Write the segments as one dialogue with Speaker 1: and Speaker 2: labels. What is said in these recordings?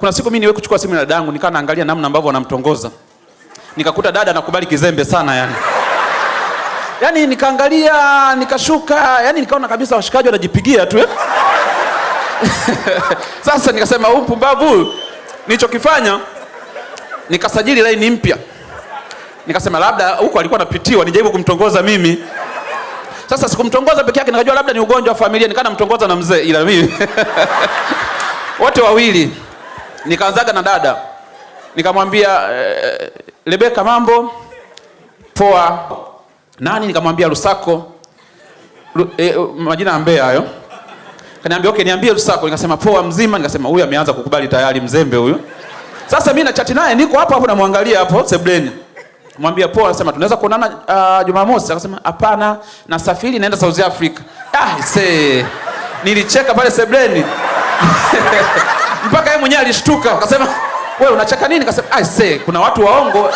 Speaker 1: Kuna siku mimi niwe kuchukua simu ya dadangu, nikaa naangalia namna ambavyo anamtongoza. Nikakuta dada anakubali kizembe sana yani. Yaani nikaangalia, nikashuka, yani nikaona kabisa washikaji wanajipigia tu. Sasa nikasema huyu mpumbavu nilichokifanya nikasajili line mpya. Nikasema labda huko alikuwa anapitiwa nijaribu kumtongoza mimi. Sasa sikumtongoza peke yake, nikajua labda ni ugonjwa wa familia, nikana mtongoza na mzee ila mimi. Wote wawili. Nikaanzaga na dada. Nikamwambia Rebeka mambo poa. Nani? Nikamwambia Lusako. Majina ya Mbeya hayo. Kaniambia okay, niambie Lusako. Nikasema poa mzima. Nikasema huyu ameanza kukubali tayari, mzembe huyu. Sasa mimi na chat naye, niko hapo namwangalia hapo sebleni. Mwambia poa, anasema tunaweza kuonana Jumamosi. Akasema hapana, nasafiri naenda South Africa. Nilicheka pale sebleni. Mpaka yeye mwenyewe alishtuka. Akasema wewe unacheka nini? Akasema kuna watu waongo.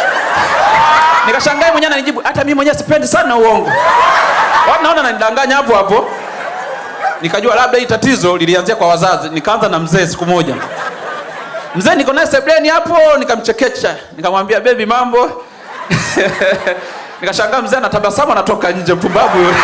Speaker 1: Nikashangaa mwenyewe ananijibu hata mimi mwenyewe sipendi sana uongo. Watu naona ananidanganya hapo hapo. Nikajua labda hii tatizo lilianzia kwa wazazi. Nikaanza na mzee siku moja. Mzee niko naye sebleni hapo, nikamchekecha. Nikamwambia baby mambo. Nikashangaa mzee anatabasamu anatoka nje, mpumbavu yule.